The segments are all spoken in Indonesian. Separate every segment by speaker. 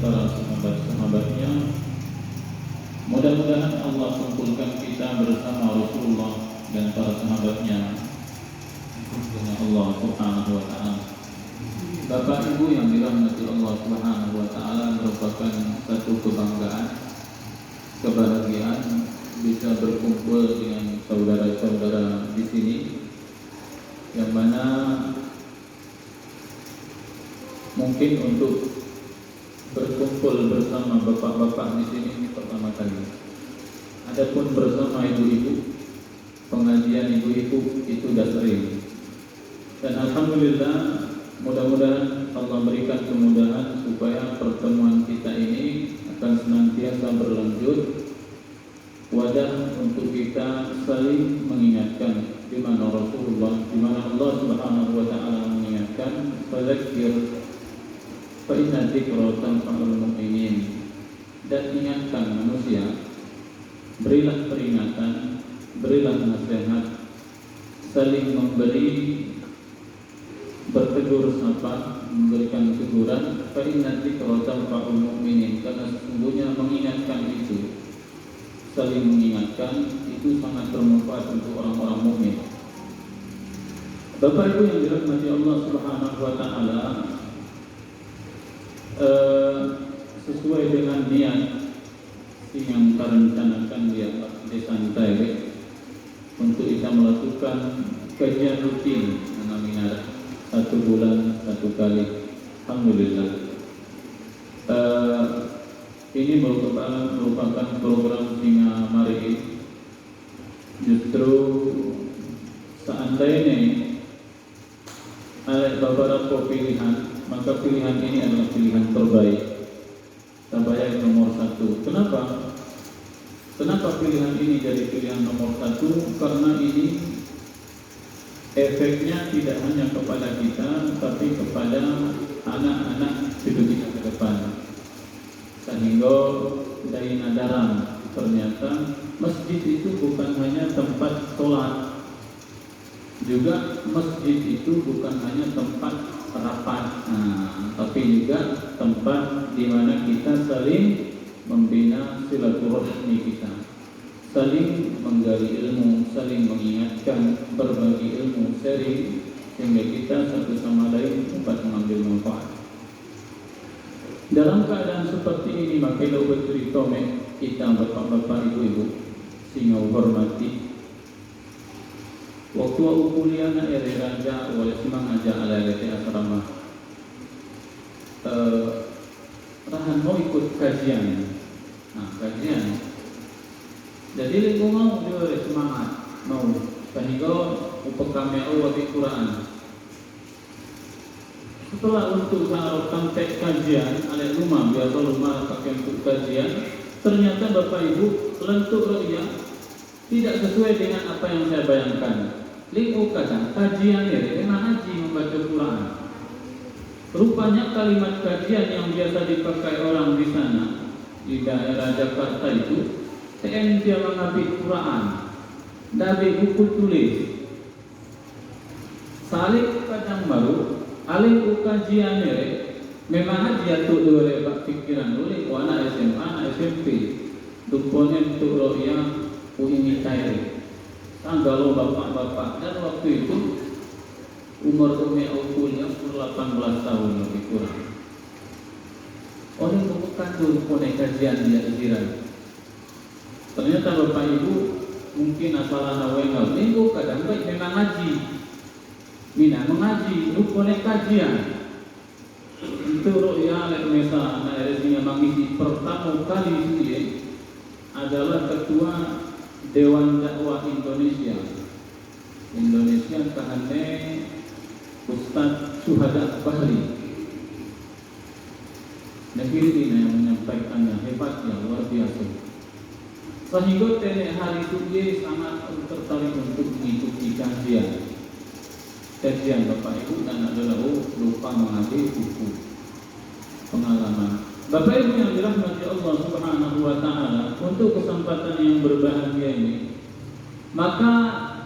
Speaker 1: para sahabat-sahabatnya. Mudah-mudahan Allah kumpulkan kita bersama Rasulullah dan para sahabatnya dengan Allah Subhanahu wa Ta'ala. Bapak Ibu yang dirahmati Allah Subhanahu wa Ta'ala, merupakan satu kebanggaan, kebahagiaan bisa berkumpul dengan saudara-saudara di sini, yang mana mungkin untuk berkumpul bersama bapak-bapak di sini ini pertama kali. Adapun bersama ibu-ibu, pengajian ibu-ibu itu sudah sering. Dan alhamdulillah, mudah-mudahan Allah berikan kemudahan supaya pertemuan kita ini akan senantiasa berlanjut, wadah untuk kita saling mengingatkan di mana Rasulullah, di mana Allah Subhanahu wa Ta'ala mengingatkan, fadzakir fa inna dzikra tanfa'ul mu'minin, dan ingatkan manusia, berilah peringatan, berilah nasihat, saling memberi, bertegur sapa, memberikan teguran, fa inna dzikra tanfa'ul mu'minin, karena sesungguhnya mengingatkan itu, saling mengingatkan itu sangat bermanfaat untuk orang-orang mukmin. Bapak Ibu yang dirahmati Allah Subhanahu wa Ta'ala, sesuai dengan niat yang kita rencanakan di santai untuk kita melakukan kajian rutin dengan satu bulan satu kali. Alhamdulillah, ini merupakan program Singa Mari. Justru seandainya ada beberapa pilihan, maka pilihan ini adalah pilihan terbaik, terbaik nomor satu. Kenapa? Kenapa pilihan ini jadi pilihan nomor satu? Karena ini efeknya tidak hanya kepada kita, tapi kepada anak-anak cucu kita ke depan. Sehingga dari nadaran, ternyata masjid itu bukan hanya tempat sholat, juga masjid itu bukan hanya tempat rapat, tapi juga tempat di mana kita saling membina silaturahmi kita, saling menggali ilmu, saling mengingatkan, berbagi ilmu, sharing, sehingga kita satu sama lain dapat mengambil manfaat. Dalam keadaan seperti ini, maka bercerita kita bapak-bapak, ibu-ibu, sehingga hormati. Waktu aku kuliah na ere raja oleh semang aja ala lete asrama. Rahan mau ikut kajian. Kajian. Jadi aku mau dia semangat mau. Sehingga upekame Allah di Quran. Setelah untuk melakukan kajian, ala rumah biasa rumah pakai untuk kajian, ternyata Bapak Ibu lentuk ru'yah tidak sesuai dengan apa yang saya bayangkan. Lihat kadang kajian ini memang haji membaca Quran. Rupanya kalimat kajian yang biasa dipakai orang di sana di daerah Jakarta itu dia mengambil Quran dari buku tulis. Salib kadang baru alih kajian ini memang haji atau dua lebak pikiran dulu anak SMA, anak SMP. Duponen untuk roya ini cair. Kalau bapak-bapak, dan waktu itu umur kuliah 18 tahun lebih kurang. Oleh bukan tuh punya kajian dia iziran. Ternyata Bapak Ibu mungkin asalan awengal minggu kadang baik memang ngaji, mina mengaji, punya kajian. Itu roya lek mesa na resminya mengisi pertama kali dia adalah ketua Dewan Dakwah Indonesia kahane Ustadz Syuhada Bahri. Negeri ini yang menyampaikannya hebat, yang luar biasa. Sehingga tenek hari itu dia sangat tertarik untuk mengikuti kajian Bapak Ibu, dan adalah lupa mengambil buku pengalaman. Bapak Ibu yang dirahmati Allah Subhanahu wa Ta'ala, untuk kesempatan yang berbahagia ini, maka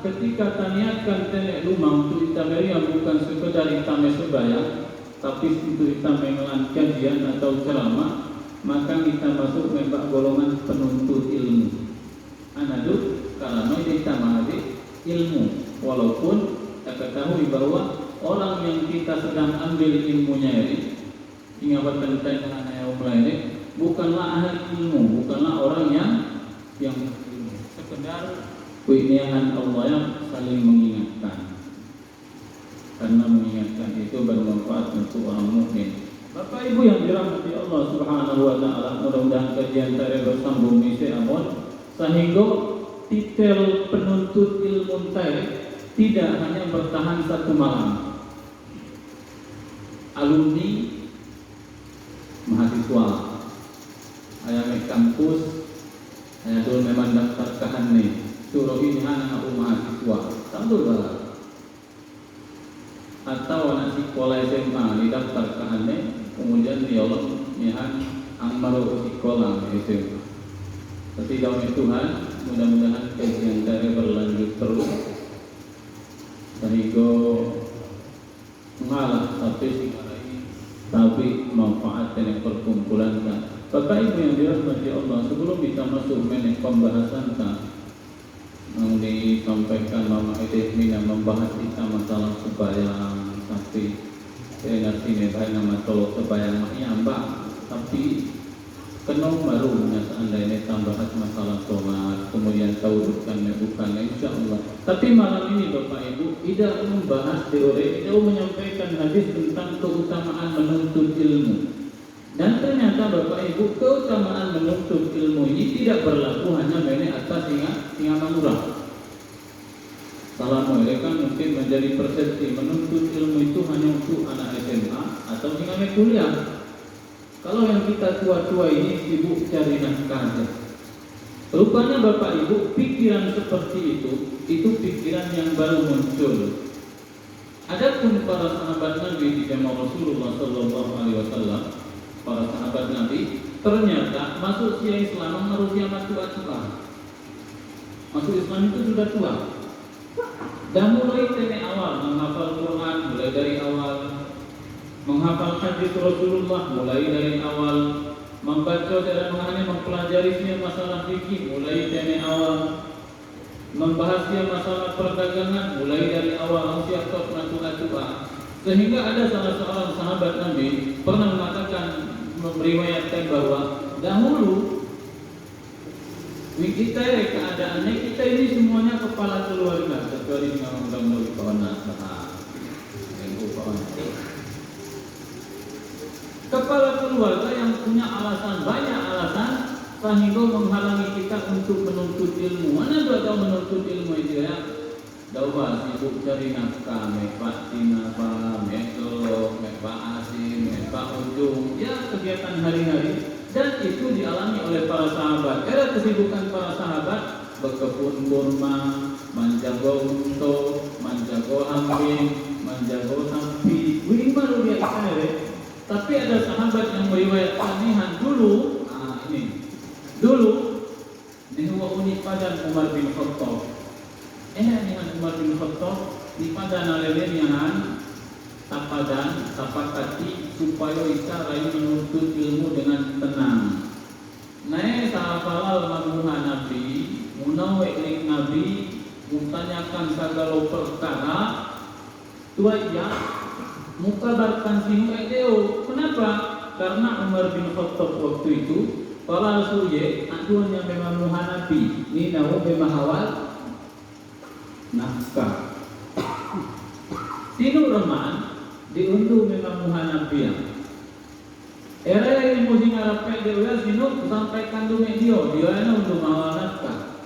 Speaker 1: ketika taniatkan tenek rumah untuk kita meriam bukan sekedar kita sebaya, tapi untuk kita mengelan kajian atau ceramah, maka kita masuk membak golongan penuntut ilmu. Anadut karena kita mengambil ilmu, walaupun kita ketahui bahwa orang yang kita sedang ambil ilmunya ini, ingat tentang yang ini, bukanlah ahli ilmu, bukanlah orang yang ilmu, sekedar keinian Allah yang saling mengingatkan. Karena mengingatkan itu bermanfaat untuk orang mukmin. Bapak Ibu yang dirahmati Allah Subhanahu wa taala, mudah-mudahan kajian saya bersambung isi amon sehingga titel penuntut ilmu saya tidak hanya bertahan satu malam. Alumni mahasiswa ayam kampus ayam dulu memang daftar kahan nih suruh ini anak mahasiswa sambil balas atau anak sekolah SMA didaftar kahannya kemudian diolong nyahan amaro sekolah SMA. Tapi demi Tuhan mudah-mudahan kajian saya berlanjut terus sehingga mengalah sampai sekarang ini tapi manfaat yang perkumpulan kan. Bapak Ibu yang dirahmati Allah, sebelum kita masuk menit pembahasan kan yang disampaikan Mama Edesmina membahas kita masalah sembahyang tapi saya ngerti baik nama tolong sembahyang mbak tapi kenong baru seandainya tambahkan masalah sholat kemudian tauhidkan bukan insya Allah. Tapi malam ini Bapak Ibu tidak membahas teori, tidak menyampaikan hadis tentang keutamaan menuntut ilmu. Dan ternyata Bapak Ibu keutamaan menuntut ilmu ini tidak berlaku hanya bagi atas singa manurah. Salah mereka mungkin menjadi persepsi menuntut ilmu itu hanya untuk anak SMA atau singa kuliah. Kalau yang kita tua-tua ini sibuk cari nafkah saja. Rupanya Bapak Ibu pikiran seperti itu pikiran yang baru muncul. Adapun para sahabat Nabi di zaman Rasulullah Sallallahu Alaihi Wasallam, para sahabat Nabi ternyata masuk Islam harus yang tua-tua. Masuk Islam itu sudah tua. Dan mulai dari awal menghafal Quran, mulai dari awal menghafal hadis Rasulullah, mulai dari awal membaca dan mempelajari masalah fikih, mulai dari awal membahasnya masalah perdagangan, mulai dari awal usia top tua. Sehingga ada salah seorang sahabat Nabi pernah mengatakan meriwayatkan bahwa dahulu kita keadaannya kita ini semuanya kepala keluarga kecuali dengan undang-undang kawan kepala keluarga yang punya alasan banyak alasan sehingga menghalangi kita untuk menuntut ilmu. Mana tahu menuntut ilmu itu ya? Dawa sibuk cari nafkah, mepak tinapa, metolog, mepak asim, mepak ujung, ya kegiatan hari-hari. Dan itu dialami oleh para sahabat. Era kesibukan para sahabat berkebun kurma, menjaga unta, menjaga ambing, menjaga sapi. Wih baru dia ikhlas. Tapi ada sahabat yang meriwayatkan nihan dulu. Dulu ini unik padan Umar bin Khattab. Nihan Umar bin Khattab di padan alelenian tapadan tapakati supaya kita lain menuntut ilmu dengan tenang. Naik sahabat manuha Nabi, munawek Nabi, mentanyakan segala perkara. Tua ya, mukabarkan sinu edeo. Kenapa? Karena Umar bin Khattab waktu itu para suye aduan yang memang muha Nabi. Ini nahu memang awal nafkah. Sinu reman diunduh memang muhanabian. Era yang musim Arab dia sinu sampai kandungnya dia untuk mawal nafkah.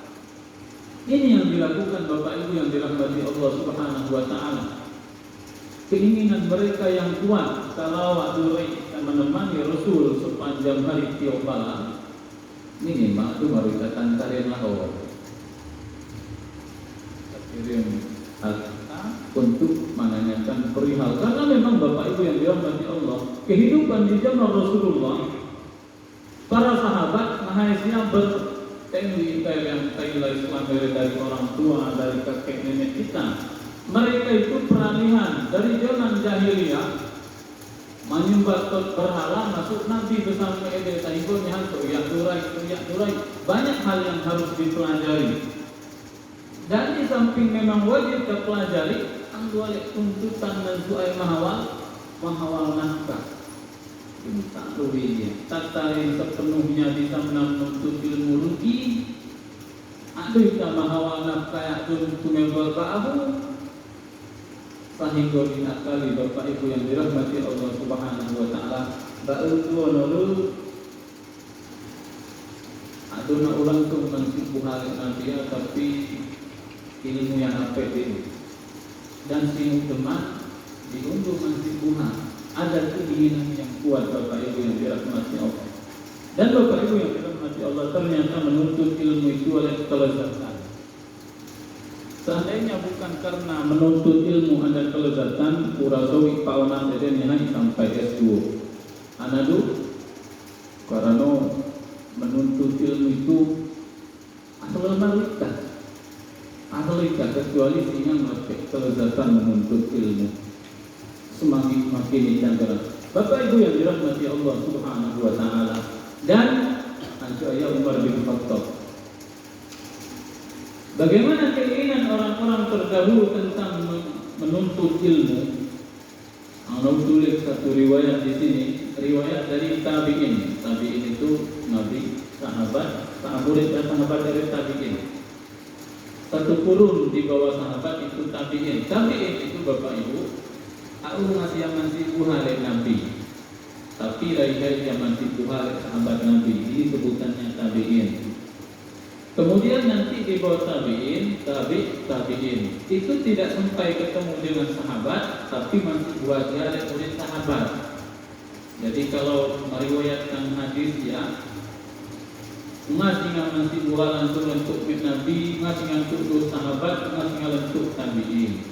Speaker 1: Ini yang dilakukan Bapak Ibu yang dirahmati Allah Subhanahu wa taala. Keinginan mereka yang kuat salawat durai menemani Rasul sepanjang hari tiap malam. Ini mak itu baru datang tarian lahor. Kirim untuk menanyakan perihal karena memang Bapak Ibu yang dirahmati Allah kehidupan di zaman Rasulullah para sahabat mahasia bertemu yang kailah Islam dari orang tua dari kakek nenek kita mereka itu peralihan dari zaman jahiliyah menyembah berhala masuk Nabi bersama Ede Taibonnya teriak durai. Banyak hal yang harus dipelajari. Dan di samping memang wajib dipelajari, anggualik tuntutan dan suai mahawal nafkah. Tak ruginya, tata yang sepenuhnya bisa menuntut ilmu rugi. Aduh, kita mahawal nafkah yang tuntutul ba'ahu. Sehingga dinakali Bapak Ibu yang dirahmati Allah Subhanahu wa Ta'ala, ba'utu wa nulu aduna ulang tu mensibu hal nanti, tapi ilmu yang apa itu dan sinu teman diunduh mensibuha. Ada keinginan yang kuat Bapak Ibu yang dirahmati Allah. Dan Bapak Ibu yang dirahmati Allah, ternyata menuntut ilmu itu oleh kelezatan. Seandainya bukan karena menuntut ilmu ada kelezatan, urasawi paunan eden yang sampai S2. Anadu karena menuntut ilmu itu asal malika kecuali singa melakukan kelezatan menuntut ilmu. Semakin makin dijaga. Bapak Ibu yang dirahmati Allah Subhanahu wa Ta'ala, dan Ayah Umar bin Khattab. Bagaimana keinginan orang-orang terdahulu tentang menuntut ilmu? Anda tulis satu riwayat di sini, riwayat dari tabi'in. Tabi'in itu nabi, sahabat dari tabi'in. Satu kurun di bawah sahabat itu tabi'in. Tabi'in itu Bapak Ibu, aku masih buhalai nabi. Tapi raihai zaman buhalai sahabat nabi. Ini sebutannya tabi'in. Kemudian nanti di bawah tabi'in itu tidak sampai ketemu dengan sahabat, tapi masih buat dia oleh sahabat. Jadi kalau meriwayatkan hadis ya, masih buat langsung untuk Nabi, masih untuk sahabat, masih untuk tabi'in.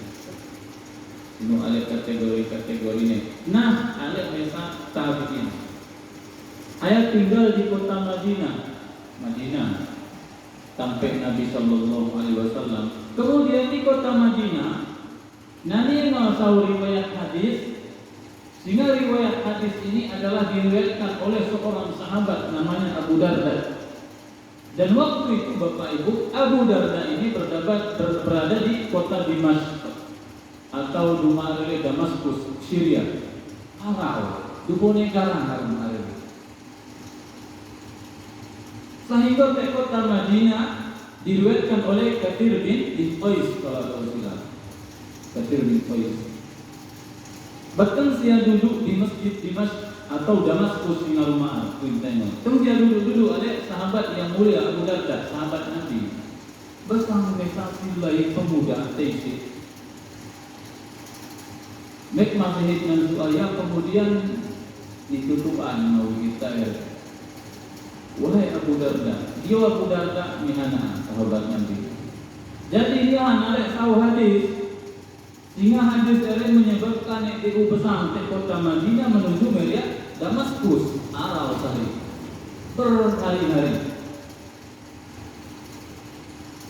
Speaker 1: Ini ada kategori ini. Nah, ada mesa tabi'in. Ayat tinggal di kota Madinah. Sampai Nabi Sallallahu Alaihi Wasallam. Kemudian di kota Madinah, Nabi tahu riwayat hadis, sehingga riwayat hadis ini adalah diriwayatkan oleh seorang sahabat namanya Abu Darda. Dan waktu itu Bapak Ibu, Abu Darda ini berada di kota Dimashq atau Dumare Damaskus, Syria. Arau, dupone garang harum hari. Sehingga ke kota Madinah diriwayatkan oleh Katsir bin Qais kalau tidak. Katsir bin Qais. Bahkan dia duduk di masjid Dimashq atau Damaskus di rumah Quintana. Kemudian duduk oleh sahabat yang mulia Abu Darda, sahabat Nabi. Bersama mesafilai pemuda Taisy. Mek masih dengan suaya kemudian ditutupan mau kita ya. Wahai Abu Darda, dia Abu Darda mihana sahabat Nabi. Jadi dia anak tahu hadis, sehingga hadis ini menyebabkan ibu besar ke kota Madinah menuju Meria Damaskus arau sehari berhari-hari.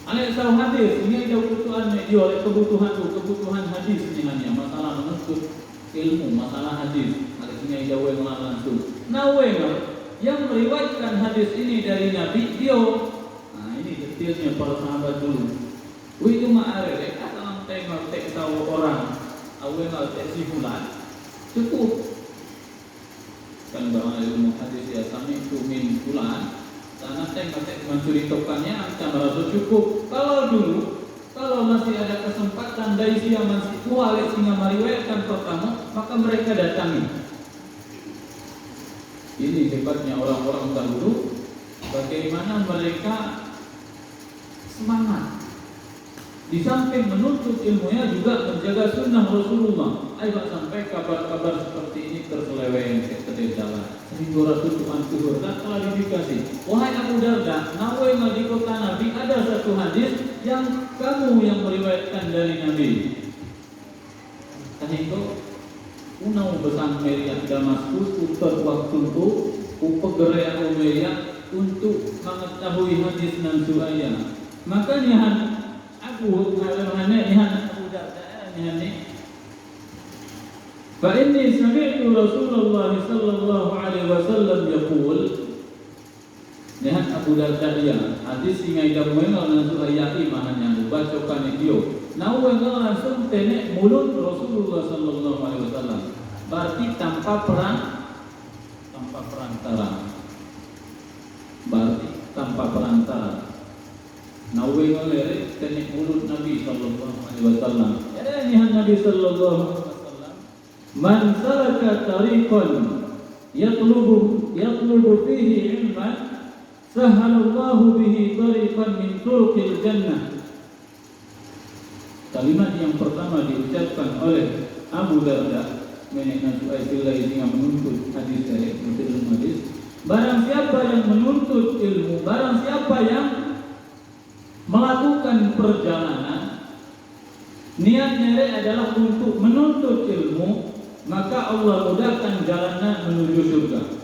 Speaker 1: Anak tahu hadis, ini ada kebutuhan dia oleh kebutuhan hadis ini hanya masalah menuntut ilmu, masalah hadis. Hadisnya jauh yang langsung. Nawe yang meriwayatkan hadis ini dari Nabi dia. Nah ini detailnya para sahabat dulu. Wih itu ma'arif, kalau tengok tahu orang, awal si fulan cukup. Kan bahwa ilmu hadis ya sami itu min fulan. Karena tengok menceritakannya akan merasa cukup. Kalau masih ada kesempatan dari dia masih kuat sehingga meriwayatkan pertama, maka mereka datangi. Ini hebatnya orang-orang dahulu, bagaimana mereka semangat. Di samping menuntut ilmunya juga menjaga sunnah Rasulullah. Ayo sampai kabar-kabar seperti ini terseleweng ke jalan. Sehingga Rasul Tuhan turun dan klarifikasi. Wahai Abu Darda, nawe di kota Nabi ada satu hadis yang kamu yang meriwayatkan dari Nabi. Sehingga unau besar Meria Damaskus untuk waktu itu upegerea Meria untuk mengetahui hadis dan suraya. Makanya aku Abu Darda ini Fa inni sami'tu Rasulullah sallallahu alaihi wasallam yaqul, Nihat Abu Darda ya, hadis singai dah mengal nasu ayati mahan yang bacokan dia. Nau mengal langsung tenek mulut Rasulullah sallallahu alaihi wasallam. Berarti tanpa perantara. Berarti tanpa perantara. Nau mengal tenek mulut Nabi sallallahu alaihi wasallam. Ya nihat Nabi sallallahu alaihi wasallam. Man salaka tariqan yatlubu fihi ilman Sahalallahu bihi tariqan min turuqil jannah. Kalimat yang pertama diucapkan oleh Abu Darda mengenai Aisyah yang menuntut hadis dari hadis. Barang siapa yang menuntut ilmu, barang siapa yang melakukan perjalanan, niatnya adalah untuk menuntut ilmu, maka Allah mudahkan jalannya menuju surga.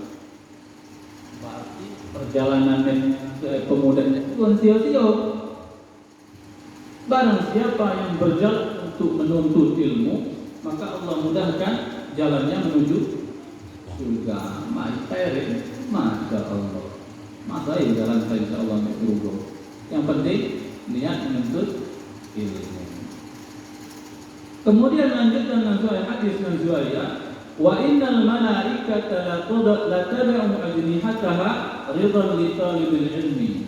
Speaker 1: Perjalanan pemuda itu sia-sia. Barang siapa yang berjalan untuk menuntut ilmu, maka Allah mudahkan jalannya menuju surga. Masya Allah. Masa ya jalan saya insya Allah ke surga. Yang penting niat menuntut ilmu. Kemudian lanjutkan dengan hadis Nazuaya. Wa innal malaikata la tad'u ajnihataha ridhan li talibil ilmi.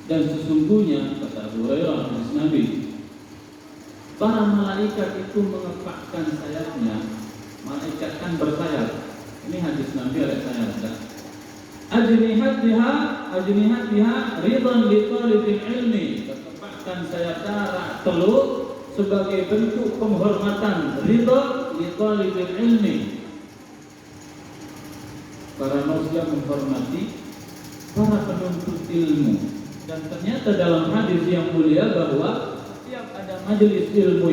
Speaker 1: Dan sesungguhnya kata Abu Hurairah hadis Nabi, para malaikat itu mengepakkan sayapnya. Malaikat kan bersayap. Ini hadis Nabi ada sayap. Ajnihatiha ridhan li talibil ilmi. Mengepakkan sayap darah telur sebagai bentuk penghormatan ridha li talibil ilmi. Para manusia menghormati para penuntut ilmu. Dan ternyata dalam hadis yang mulia bahwa setiap ada majelis ilmu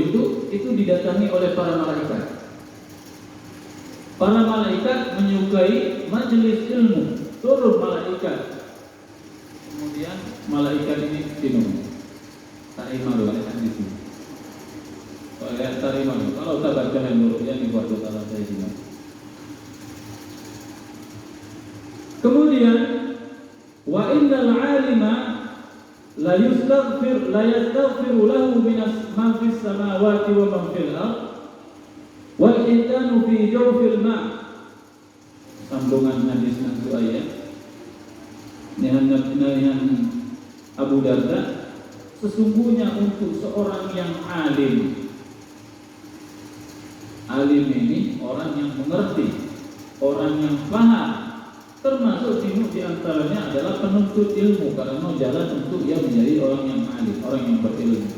Speaker 1: itu didatangi oleh para malaikat. Para malaikat menyukai majelis ilmu, turun malaikat. Kemudian malaikat ini minum. Ta'imaru oleh hadis ini. Kalau tak baca dulu yang dibuat salah saya juga. Kemudian wa innal 'alima la yastaghfiru lahu min ma fis samawati wa ma fil ard wal insanu fi jawfil ma'. Sambungan hadis itu ayat. Nihan Abu Darda, sesungguhnya untuk seorang yang alim. Alim ini orang yang mengerti, orang yang paham, termasuk di antaranya adalah penuntut ilmu karena jalan untuk ia menjadi orang yang alim, orang yang berilmu.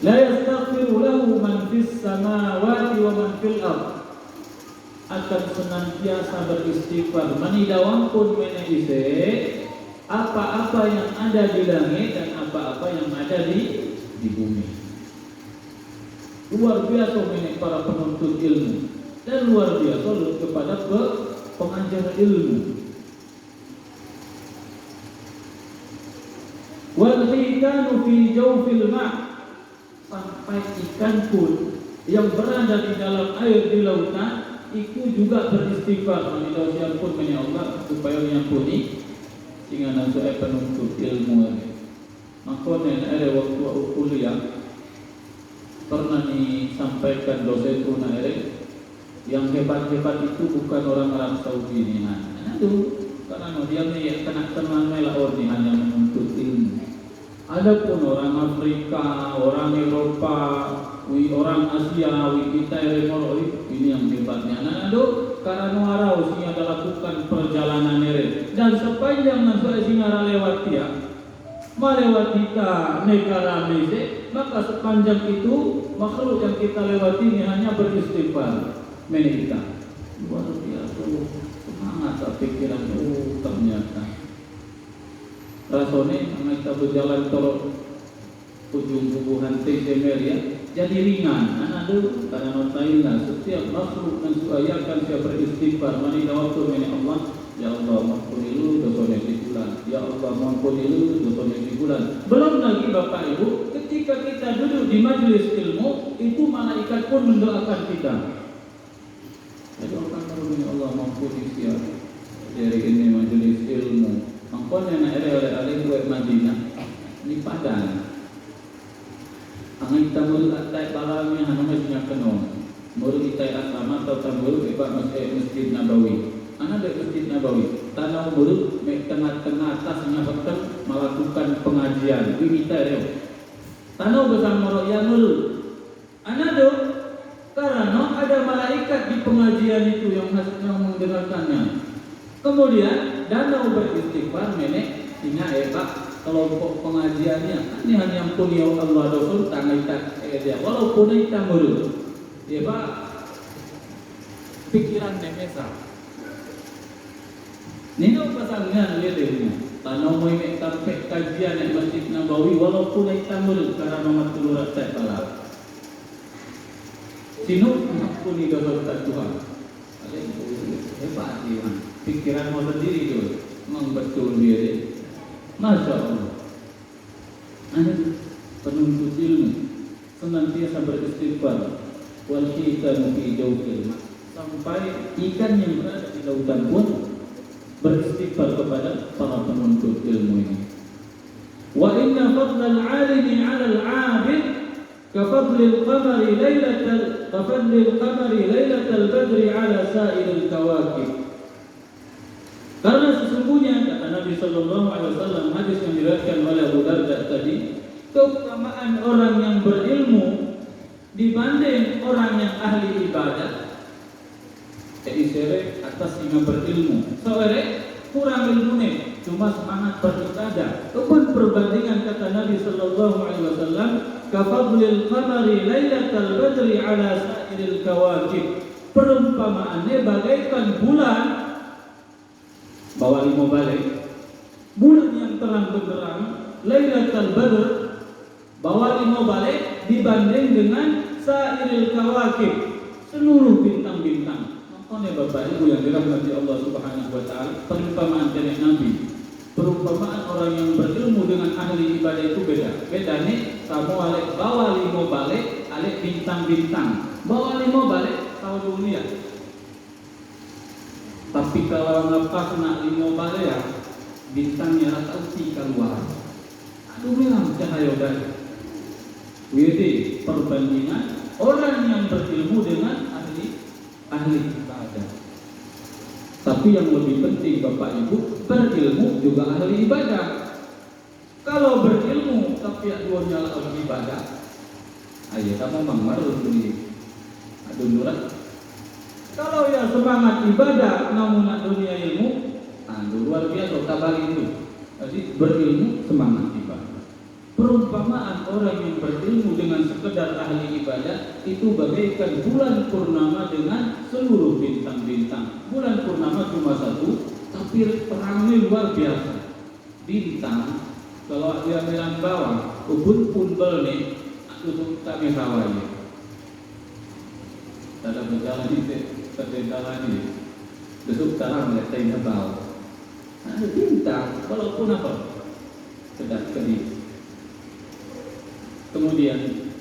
Speaker 1: La yastaghfiru lahu man fis samawati wa man fil ard. Akan senantiasa beristighfar manidawampun menise apa-apa yang ada di langit dan apa-apa yang ada di bumi. Luar biasa ini para penuntut ilmu dan luar biasa kepada pengajar ilmu. Wal hitanu fi jawfil ma', sampai ikan pun yang berada di dalam air di lautan itu juga beristighfar meminta ampun kepada Allah supaya mengampuni sehingga nanti penuntut ilmu ini. Makanya ada waktu kuliah pernah disampaikan dosen tunai yang hebat-hebat itu bukan orang Arab Saudi ini. Aduh, karena dia ni kena kenal melaor ni hanya menuntut ilmu. Adapun orang Afrika, orang Eropa, orang Asia, kita ini yang hebatnya. Aduh, karena nuarau sehingga ada lakukan perjalanan ini dan sepanjang nanti sehingga lewat dia. Melewati negara Malaysia, maka sepanjang itu makhluk yang kita lewati ini hanya beristighfar kita. Luar biasa, semangat pikiran ternyata. Rasanya kita berjalan terus ujung hubungan TCMR ya, jadi ringan. Aduh, karena notailah setiap makhluk dan suayakan saya beristighfar manida waktu meni Allah. Ya Allah mampunilu dosa di bulan. Ya Allah mampunilu dosa di bulan. Belum lagi Bapak Ibu ketika kita duduk di majelis ilmu, itu malaikat pun mendoakan kita. Jadi orang karunia Allah mampuni sia dari ini majelis ilmu. Mangkon yang oleh buat Madinah di Padang. Angin tamul atai balangnya hanamnya kenong. Muru itai asrama atau tamul iba masjid Nabawi. Ana dari Masjid Nabawi, tanah mulut, tengah-tengah atasnya betul melakukan pengajian. Ini kita tanah bersama roya mulut. Ana do, karena ada malaikat di pengajian itu yang mendengarkannya. Kemudian danau beristighfar nenek sehingga Pak kelompok pengajiannya ini hanya yang punya Allah Rasul tangan dia walaupun kita mulut, dia Pak pikiran nemesa. Nino pasangan lihatnya, tanah mau sampai kajian di Masjid Nabawi walaupun kita mulut karena nomor tulurat saya kalah. Sino mengampuni dosa Tuhan. Hebat dia, pikiran mau sendiri tu, memang betul dia. Masya Allah. Ada penuntut ilmu senantiasa beristighfar. Wal hikam fi jawfil ma. Sampai ikan yang berada di lautan pun beristighfar kepada para penuntut ilmu ini. Wa inna fadlal 'alimi 'ala al-'abid ka fadlil qamari lailatal badri 'ala sa'iril kawakib. Karena sesungguhnya kata Nabi sallallahu alaihi wasallam hadis yang diriwayatkan oleh Abu Darda tadi, keutamaan orang yang berilmu dibanding orang yang ahli ibadah. Jadi sere atas yang berilmu, sore kurang ilmu nih, cuma semangat beribadah. Kepun perbandingan kata Nabi Sallallahu Alaihi Wasallam, kafadlil qamari lailatal badri ala sa'iril kawakib. Perumpamaannya bagaikan bulan, bawa lima balik, bulan yang terang benderang, lailatal badr, bawa lima balik dibanding dengan sa'iril kawakib, seluruh bintang-bintang. Oleh Bapak Ibu yang dirahmati Allah Subhanahu wa taala, perumpamaan dari Nabi, perumpamaan orang yang berilmu dengan ahli ibadah itu beda. Beda nih, kamu alik bawa lima balik, alik bintang-bintang. Bawa lima balik tahu dunia. Tapi kalau ngapa kena lima balik ya, bintangnya rata uti keluar. Aduh memang cahaya dari. Jadi perbandingan orang yang berilmu dengan ahli ibadah. Tapi yang lebih penting Bapak Ibu, berilmu juga ahli ibadah. Kalau berilmu tapi duanya ahli ibadah, ayo kamu mangmarul dunia. Aduh nurat. Kalau ya semangat ibadah namun dunia ilmu, aduh luar biasa tabali itu. Jadi berilmu semangat ibadah. Perumpamaan orang yang berilmu dengan sekedar ahli ibadah itu bagaikan bulan purnama dengan seluruh bintang-bintang. Bulan purnama cuma satu, tapi terangnya luar biasa. Bintang, kalau dia bilang bawah, ubun punbel nih, aku kami sawahnya. Dalam berjalan ini, terjalan ini, besok terang ya saya bawah. Ada bintang, walaupun apa, sedang kedip. Kemudian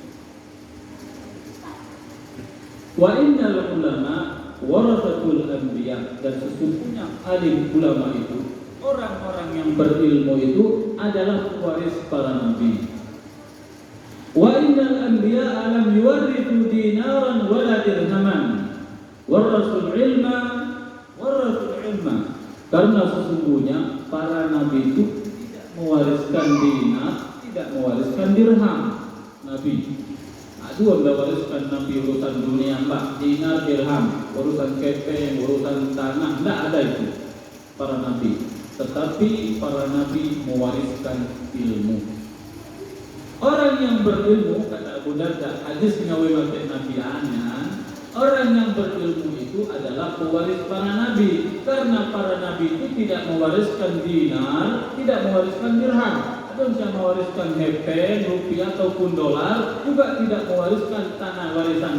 Speaker 1: wa innal ulama warasatul anbiya, dan sesungguhnya alim ulama itu, orang-orang yang berilmu itu adalah pewaris para nabi. Wa innal anbiya lam yuwarithu dinaran wala dirhaman warasul ilma. Karena sesungguhnya para nabi itu tidak mewariskan dinar, tidak mewariskan dirham. Nabi, aduh anda wariskan Nabi urusan dunia mbak, dinar dirham, urusan kepeng, urusan tanah, tidak ada itu para Nabi. Tetapi para Nabi mewariskan ilmu. Orang yang berilmu, kata Abu Darda, hadis ngawimatin Nabi anan, orang yang berilmu itu adalah pewaris para Nabi. Karena para Nabi itu tidak mewariskan dinar, tidak mewariskan dirham. Tidak mewariskan hepeng, rupiah ataupun dolar, juga tidak mewariskan tanah warisan.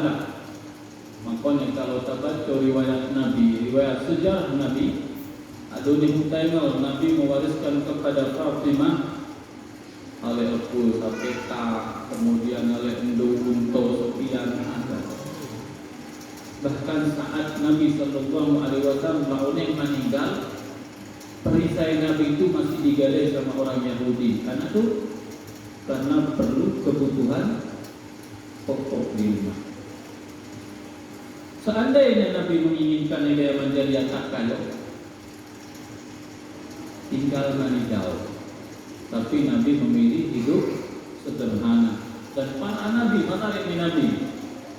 Speaker 1: Makanya kalau tabat riwayat Nabi, riwayat sejarah Nabi, aduh di Mutaimah Nabi mewariskan kepada Fatimah oleh Epul KPK, kemudian oleh Endo Unto Sofian ada. Bahkan saat Nabi Sallallahu Alaihi Wasallam yang meninggal, perisai Nabi itu masih digadai sama orang Yahudi. Karena perlu kebutuhan pokok di rumah. Seandainya Nabi menginginkan dia menjadi anak kaya, tinggal meninggal. Tapi Nabi memilih hidup sederhana. Dan para Nabi, materi Nabi,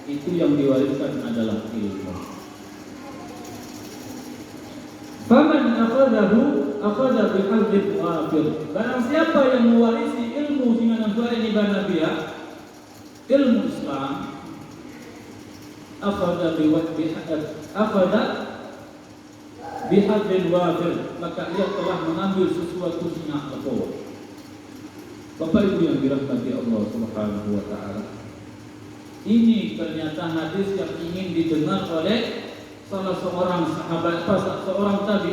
Speaker 1: itu yang diwariskan adalah ilmu. Faman akhadahu akhadha bihadzin wafir. Barang siapa yang mewarisi ilmu dengan ini banabiyah, ilmu Islam, akhadha bihadzin wafir, maka ia telah mengambil sesuatu yang lepas. Bapak Ibu yang dirahmati Allah Subhanahu wa taala. Ini ternyata hadis yang ingin didengar oleh salah seorang sahabat, seorang tabi'in